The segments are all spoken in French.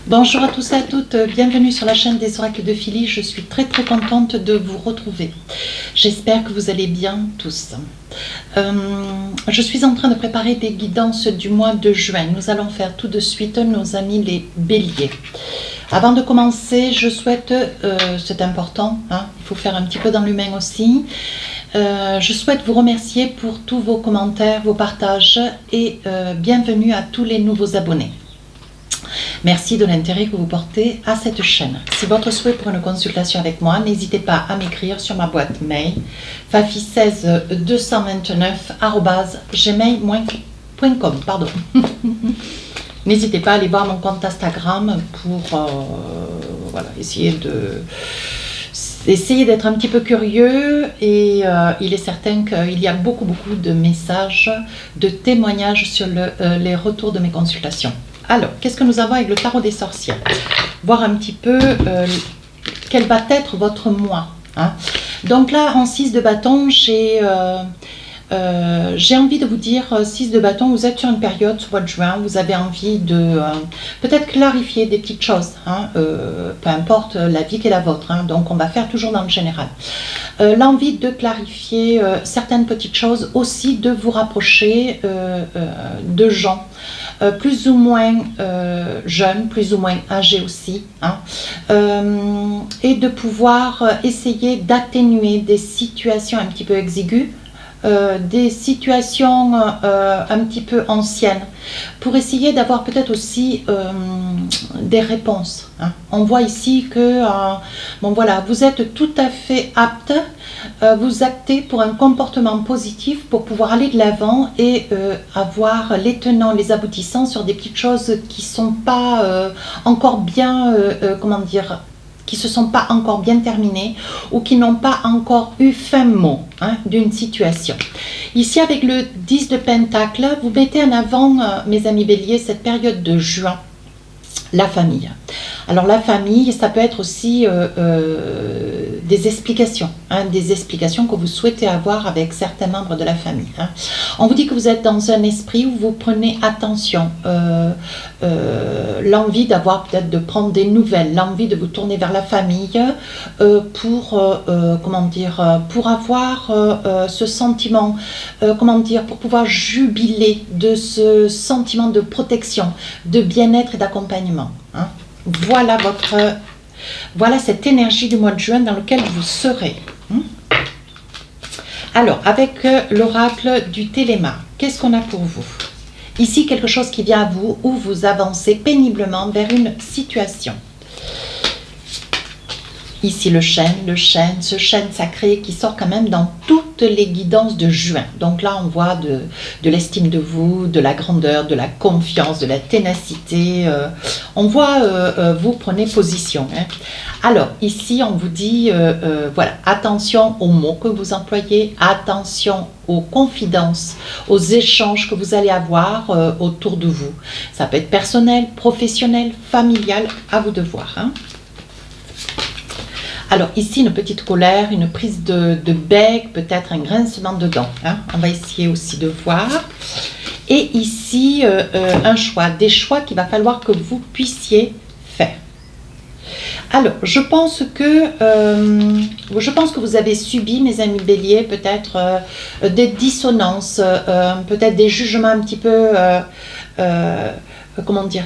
Bonjour à tous et à toutes, bienvenue sur la chaîne des oracles de Philly. Je suis très contente de vous retrouver. J'espère que vous allez bien tous. Je suis en train de préparer des guidances du mois de juin. Nous allons faire tout de suite nos amis les béliers. Avant de commencer, je souhaite, c'est important, hein, il faut faire un petit peu dans l'humain aussi, je souhaite vous remercier pour tous vos commentaires, vos partages et bienvenue à tous les nouveaux abonnés. Merci de l'intérêt que vous portez à cette chaîne. Si votre souhait pour une consultation avec moi, n'hésitez pas à m'écrire sur ma boîte mail fafi16229@gmail.com. N'hésitez pas à aller voir mon compte Instagram pour voilà, essayer d'être un petit peu curieux et il est certain qu'il y a beaucoup de messages, de témoignages sur les retours de mes consultations. Alors, qu'est-ce que nous avons avec le tarot des sorcières? Voir un petit peu quel va être votre mois. Hein. Donc là, en 6 de bâton, j'ai envie de vous dire, 6 de bâton, vous êtes sur une période, ce mois de juin, vous avez envie de peut-être clarifier des petites choses, hein, peu importe la vie qui est la vôtre, hein, donc on va faire toujours dans le général. L'envie de clarifier certaines petites choses, aussi de vous rapprocher de gens plus ou moins jeunes, plus ou moins âgés aussi, hein, et de pouvoir essayer d'atténuer des situations un petit peu exiguës, des situations un petit peu anciennes, pour essayer d'avoir peut-être aussi des réponses. Hein. On voit ici que bon voilà, vous êtes tout à fait apte, vous actez pour un comportement positif pour pouvoir aller de l'avant et avoir les tenants, les aboutissants sur des petites choses qui sont pas encore bien, comment dire, qui ne se sont pas encore bien terminées ou qui n'ont pas encore eu fin mot, hein, d'une situation. Ici, avec le 10 de Pentacle, vous mettez en avant, mes amis béliers, cette période de juin, la famille. Alors la famille, ça peut être aussi des explications, hein, des explications que vous souhaitez avoir avec certains membres de la famille. Hein. On vous dit que vous êtes dans un esprit où vous prenez attention, l'envie d'avoir peut-être de prendre des nouvelles, l'envie de vous tourner vers la famille pour, comment dire, pour avoir ce sentiment, comment dire, pour pouvoir jubiler de ce sentiment de protection, de bien-être et d'accompagnement. Hein. Voilà cette énergie du mois de juin dans lequel vous serez. Alors, avec l'oracle du Téléma, qu'est-ce qu'on a pour vous? Ici, quelque chose qui vient à vous, où vous avancez péniblement vers une situation. Ici, le chêne, ce chêne sacré qui sort quand même dans toutes les guidances de juin. Donc là, on voit de l'estime de vous, de la grandeur, de la confiance, de la ténacité. On voit, vous prenez position. Hein. Alors, ici, on vous dit, voilà, attention aux mots que vous employez, attention aux confidences, aux échanges que vous allez avoir autour de vous. Ça peut être personnel, professionnel, familial, à vous de voir. Hein. Alors ici, une petite colère, une prise de bec, peut-être un grincement de dents. Hein. On va essayer aussi de voir. Et ici, un choix, des choix qu'il va falloir que vous puissiez faire. Alors, je pense que vous avez subi, mes amis béliers, peut-être des dissonances, peut-être des jugements un petit peu, comment dire,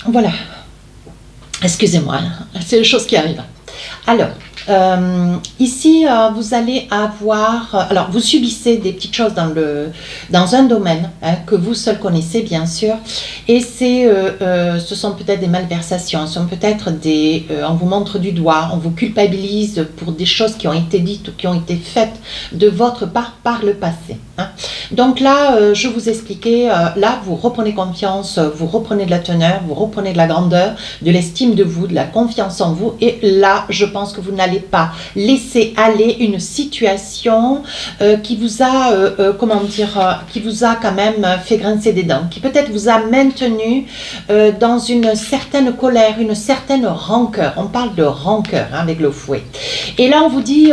voilà. Excusez-moi, c'est les choses qui arrivent. Alors, ici, vous allez avoir... alors, vous subissez des petites choses dans un domaine, hein, que vous seul connaissez, bien sûr. Et ce sont peut-être des malversations, ce sont peut-être des... on vous montre du doigt, on vous culpabilise pour des choses qui ont été dites ou qui ont été faites de votre part par le passé. Hein. Donc là, je vous expliquais, là, vous reprenez confiance, vous reprenez de la teneur, vous reprenez de la grandeur, de l'estime de vous, de la confiance en vous. Et là, je pense que vous n'allez pas laisser aller une situation qui vous a, comment dire, qui vous a quand même fait grincer des dents, qui peut-être vous a maintenu dans une certaine colère, une certaine rancœur. On parle de rancœur, hein, avec le fouet. Et là, on vous dit,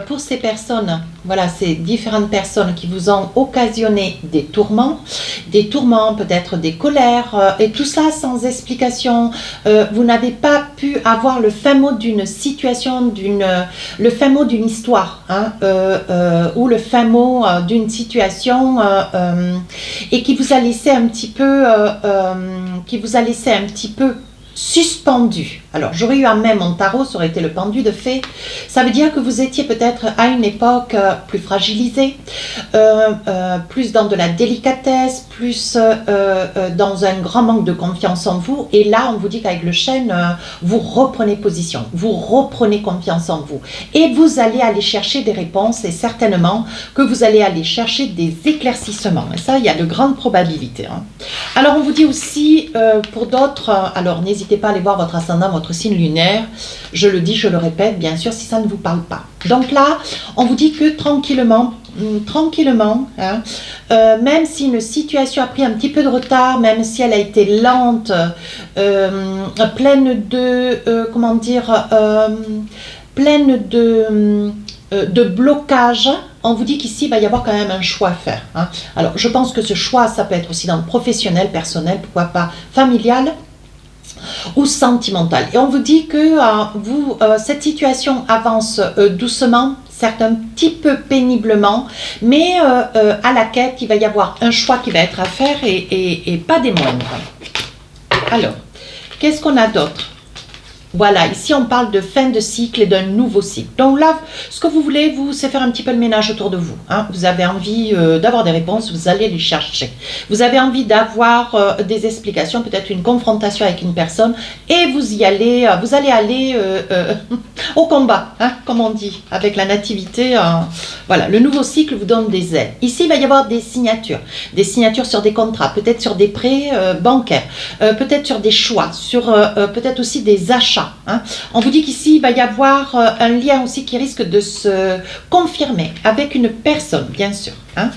pour ces personnes Voilà, c'est différentes personnes qui vous ont occasionné des tourments peut-être des colères, et tout ça sans explication. Vous n'avez pas pu avoir le fin mot d'une situation, le fin mot d'une histoire, hein, ou le fin mot d'une situation, et qui vous a laissé un petit peu, suspendu. Alors, j'aurais eu en main mon tarot, ça aurait été le pendu de fée. Ça veut dire que vous étiez peut-être à une époque plus fragilisée, plus dans de la délicatesse, plus dans un grand manque de confiance en vous. Et là, on vous dit qu'avec le chêne, vous reprenez position, vous reprenez confiance en vous. Et vous allez aller chercher des réponses, et certainement que vous allez aller chercher des éclaircissements. Et ça, il y a de grandes probabilités, hein. Alors, on vous dit aussi, pour d'autres, alors n'hésitez pas à aller voir votre ascendant, votre signe lunaire. Je le dis, je le répète, bien sûr, si ça ne vous parle pas. Donc là, on vous dit que tranquillement, hein, même si une situation a pris un petit peu de retard, même si elle a été lente, pleine de, de blocage, on vous dit qu'ici, il va y avoir quand même un choix à faire, hein. Alors, je pense que ce choix, ça peut être aussi dans le professionnel, personnel, pourquoi pas familial ou sentimental. Et on vous dit que cette situation avance doucement, certes un petit peu péniblement, mais à la quête, il va y avoir un choix qui va être à faire, et pas des moindres. Alors, qu'est-ce qu'on a d'autre? Voilà, ici on parle de fin de cycle et d'un nouveau cycle. Donc là, ce que vous voulez, c'est faire un petit peu le ménage autour de vous, hein. Vous avez envie d'avoir des réponses, vous allez les chercher. Vous avez envie d'avoir des explications, peut-être une confrontation avec une personne, et vous allez aller au combat, hein, comme on dit, avec la nativité. Voilà, le nouveau cycle vous donne des ailes. Ici, il va y avoir des signatures sur des contrats, peut-être sur des prêts bancaires, peut-être sur des choix, sur peut-être aussi des achats. Hein. On vous dit qu'ici, il va y avoir un lien aussi qui risque de se confirmer avec une personne, bien sûr, hein.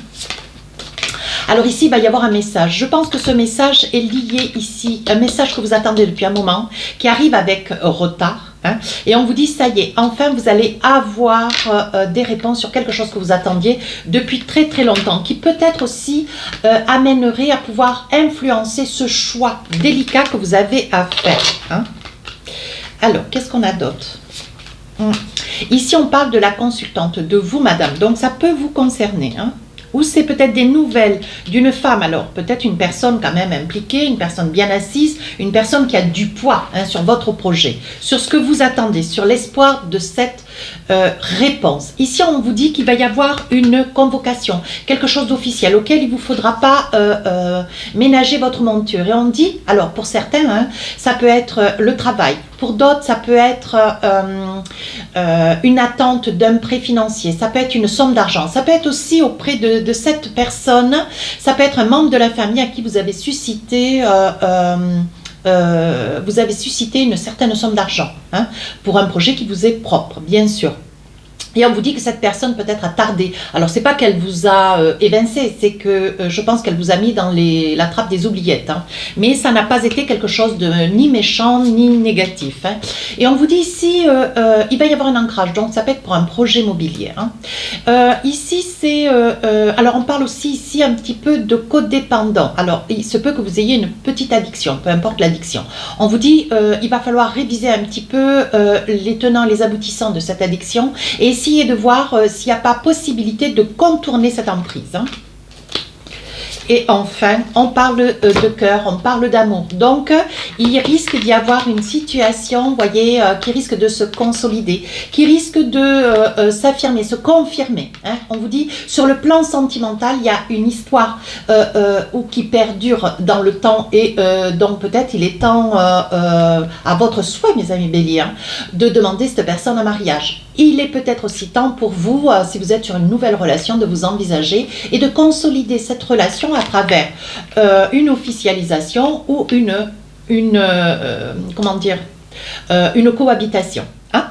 Alors ici, il va y avoir un message. Je pense que ce message est lié ici, un message que vous attendez depuis un moment, qui arrive avec retard. Hein, et on vous dit, ça y est, enfin vous allez avoir des réponses sur quelque chose que vous attendiez depuis très très longtemps, qui peut-être aussi amènerait à pouvoir influencer ce choix délicat que vous avez à faire, hein. Alors, qu'est-ce qu'on a d'autre? Ici, on parle de la consultante, de vous, madame. Donc, ça peut vous concerner, hein. Ou c'est peut-être des nouvelles d'une femme, alors peut-être une personne quand même impliquée, une personne bien assise, une personne qui a du poids, hein, sur votre projet, sur ce que vous attendez, sur l'espoir de cette réponse. Ici, on vous dit qu'il va y avoir une convocation, quelque chose d'officiel auquel il ne vous faudra pas ménager votre monture. Et on dit, alors pour certains, hein, ça peut être le travail. Pour d'autres, ça peut être une attente d'un prêt financier, ça peut être une somme d'argent, ça peut être aussi auprès de cette personne, ça peut être un membre de la famille à qui vous avez suscité une certaine somme d'argent, hein, pour un projet qui vous est propre, bien sûr. Et on vous dit que cette personne peut-être a tardé. Alors, c'est pas qu'elle vous a évincé, c'est que je pense qu'elle vous a mis dans la trappe des oubliettes, hein. Mais ça n'a pas été quelque chose de ni méchant, ni négatif, hein. Et on vous dit ici, il va y avoir un ancrage, donc ça peut être pour un projet immobilier, hein. Ici, c'est... alors, on parle aussi ici un petit peu de codépendant. Alors, il se peut que vous ayez une petite addiction, peu importe l'addiction. On vous dit, il va falloir réviser un petit peu les tenants, les aboutissants de cette addiction, et essayer de voir s'il n'y a pas possibilité de contourner cette emprise, hein. Et enfin, on parle de cœur, on parle d'amour. Donc, il risque d'y avoir une situation, vous voyez, qui risque de se consolider, qui risque de s'affirmer, se confirmer, hein. On vous dit, sur le plan sentimental, il y a une histoire ou qui perdure dans le temps, et donc peut-être il est temps, à votre souhait, mes amis Béliers, hein, de demander cette personne en mariage. Il est peut-être aussi temps pour vous, si vous êtes sur une nouvelle relation, de vous envisager et de consolider cette relation à travers une officialisation ou une cohabitation, hein.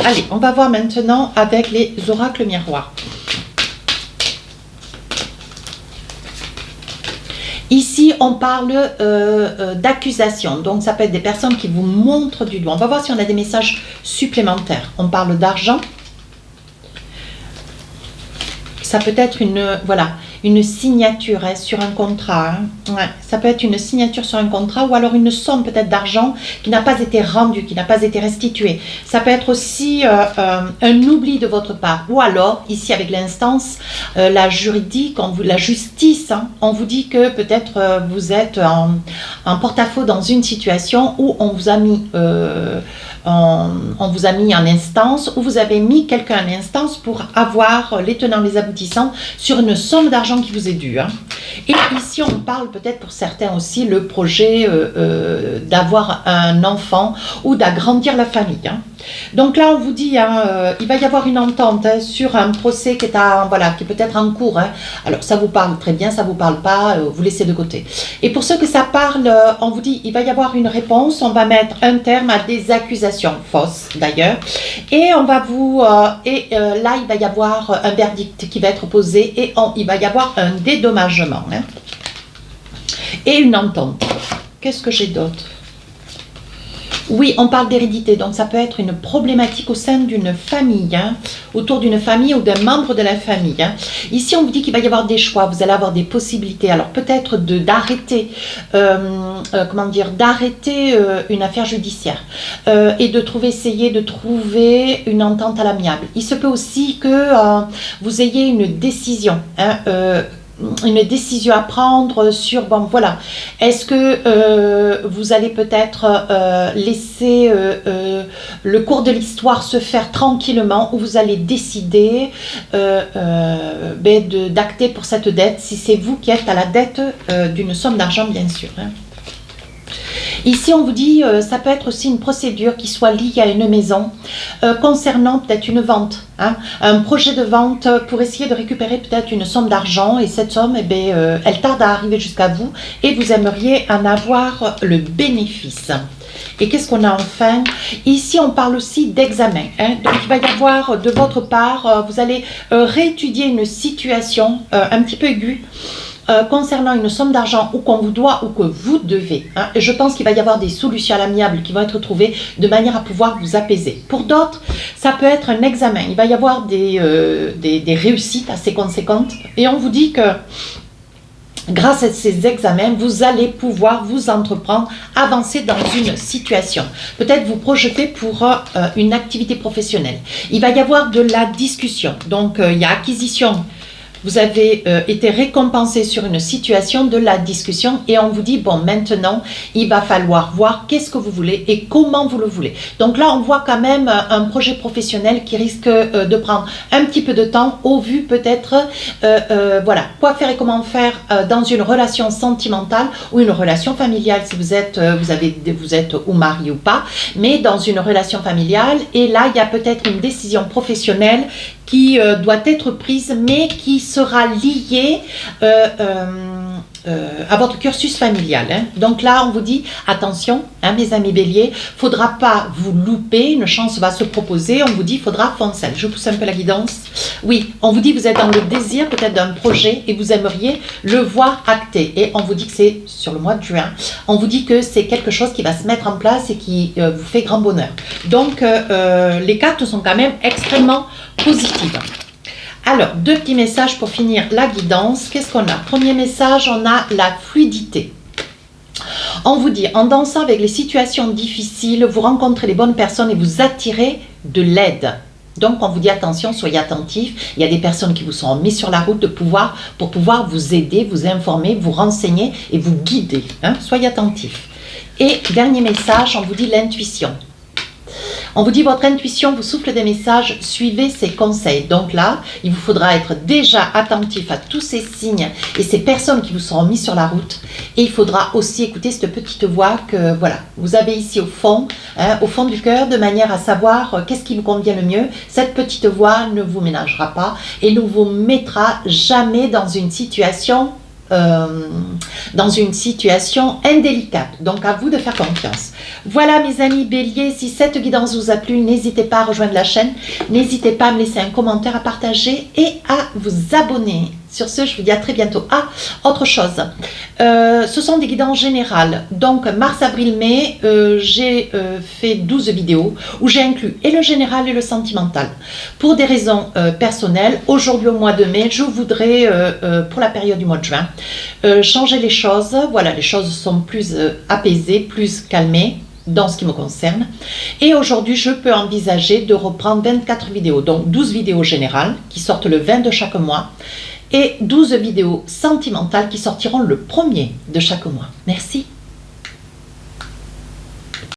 Allez, on va voir maintenant avec les oracles miroirs. Ici, on parle d'accusation, donc ça peut être des personnes qui vous montrent du doigt. On va voir si on a des messages supplémentaires. On parle d'argent. Ça peut être voilà, une signature hein, sur un contrat. Hein. Ouais, ça peut être une signature sur un contrat ou alors une somme peut-être d'argent qui n'a pas été rendue, qui n'a pas été restituée. Ça peut être aussi un oubli de votre part. Ou alors, ici avec l'instance, la juridique, la justice, hein, on vous dit que peut-être vous êtes en porte-à-faux dans une situation où on vous a mis... on vous a mis en instance ou vous avez mis quelqu'un en instance pour avoir les tenants, les aboutissants sur une somme d'argent qui vous est due. Hein. Et ici, on parle peut-être pour certains aussi le projet d'avoir un enfant ou d'agrandir la famille. Hein. Donc là, on vous dit, hein, il va y avoir une entente hein, sur un procès qui est, qui est peut-être en cours. Hein. Alors, ça vous parle très bien, ça vous parle pas, vous laissez de côté. Et pour ceux que ça parle, on vous dit, il va y avoir une réponse, on va mettre un terme à des accusations fausses d'ailleurs. Et on va vous, là, il va y avoir un verdict qui va être posé et il va y avoir un dédommagement. Hein. Et une entente. Qu'est-ce que j'ai d'autre ? Oui, on parle d'hérédité, donc ça peut être une problématique au sein d'une famille, hein, autour d'une famille ou d'un membre de la famille. Hein. Ici, on vous dit qu'il va y avoir des choix, vous allez avoir des possibilités. Alors peut-être d'arrêter, d'arrêter une affaire judiciaire et essayer de trouver une entente à l'amiable. Il se peut aussi que vous ayez une décision. Hein, une décision à prendre sur, bon voilà, est-ce que vous allez peut-être laisser le cours de l'histoire se faire tranquillement ou vous allez décider d'acter pour cette dette si c'est vous qui êtes à la dette d'une somme d'argent bien sûr. Hein. Ici, on vous dit, ça peut être aussi une procédure qui soit liée à une maison, concernant peut-être une vente, hein, un projet de vente pour essayer de récupérer peut-être une somme d'argent et cette somme, elle tarde à arriver jusqu'à vous et vous aimeriez en avoir le bénéfice. Et qu'est-ce qu'on a enfin? Ici, on parle aussi d'examen. Hein. Donc, il va y avoir de votre part, vous allez réétudier une situation un petit peu aiguë. Concernant une somme d'argent ou qu'on vous doit ou que vous devez. Hein, je pense qu'il va y avoir des solutions à l'amiable qui vont être trouvées de manière à pouvoir vous apaiser. Pour d'autres, ça peut être un examen. Il va y avoir des réussites assez conséquentes et on vous dit que grâce à ces examens, vous allez pouvoir vous entreprendre, avancer dans une situation. Peut-être vous projeter pour une activité professionnelle. Il va y avoir de la discussion. Donc, il y a acquisition. Vous avez été récompensé sur une situation de la discussion et on vous dit, bon, maintenant, il va falloir voir qu'est-ce que vous voulez et comment vous le voulez. Donc là, on voit quand même un projet professionnel qui risque de prendre un petit peu de temps au vu peut-être, voilà, quoi faire et comment faire dans une relation sentimentale ou une relation familiale si vous êtes, vous êtes ou marié ou pas, mais dans une relation familiale. Et là, il y a peut-être une décision professionnelle qui doit être prise, mais qui sera liée à votre cursus familial. Hein. Donc là, on vous dit, attention, hein, mes amis béliers, faudra pas vous louper, une chance va se proposer, on vous dit, faudra foncer. Je pousse un peu la guidance. Oui, on vous dit, vous êtes dans le désir peut-être d'un projet et vous aimeriez le voir acté. Et on vous dit que c'est sur le mois de juin. On vous dit que c'est quelque chose qui va se mettre en place et qui vous fait grand bonheur. Donc, les cartes sont quand même extrêmement positives. Alors, deux petits messages pour finir la guidance. Qu'est-ce qu'on a? Premier message, on a la fluidité. On vous dit, en dansant avec les situations difficiles, vous rencontrez les bonnes personnes et vous attirez de l'aide. Donc, on vous dit attention, soyez attentifs. Il y a des personnes qui vous sont mises sur la route pour pouvoir vous aider, vous informer, vous renseigner et vous guider. Hein. Soyez attentifs. Et dernier message, on vous dit l'intuition. On vous dit votre intuition vous souffle des messages, suivez ses conseils. Donc là, il vous faudra être déjà attentif à tous ces signes et ces personnes qui vous seront mises sur la route. Et il faudra aussi écouter cette petite voix que voilà, vous avez ici au fond du cœur, de manière à savoir qu'est-ce qui vous convient le mieux. Cette petite voix ne vous ménagera pas et ne vous mettra jamais dans une situation indélicate. Donc à vous de faire confiance. Voilà mes amis béliers, si cette guidance vous a plu, n'hésitez pas à rejoindre la chaîne, n'hésitez pas à me laisser un commentaire, à partager et à vous abonner. Sur ce, je vous dis à très bientôt. Ah, autre chose, ce sont des guidances générales. Donc, mars, avril, mai, j'ai fait 12 vidéos où j'ai inclus et le général et le sentimental. Pour des raisons personnelles, aujourd'hui au mois de mai, je voudrais, pour la période du mois de juin, changer les choses. Voilà, les choses sont plus apaisées, plus calmées dans ce qui me concerne. Et aujourd'hui, je peux envisager de reprendre 24 vidéos, donc 12 vidéos générales qui sortent le 20 de chaque mois et 12 vidéos sentimentales qui sortiront le 1er de chaque mois. Merci.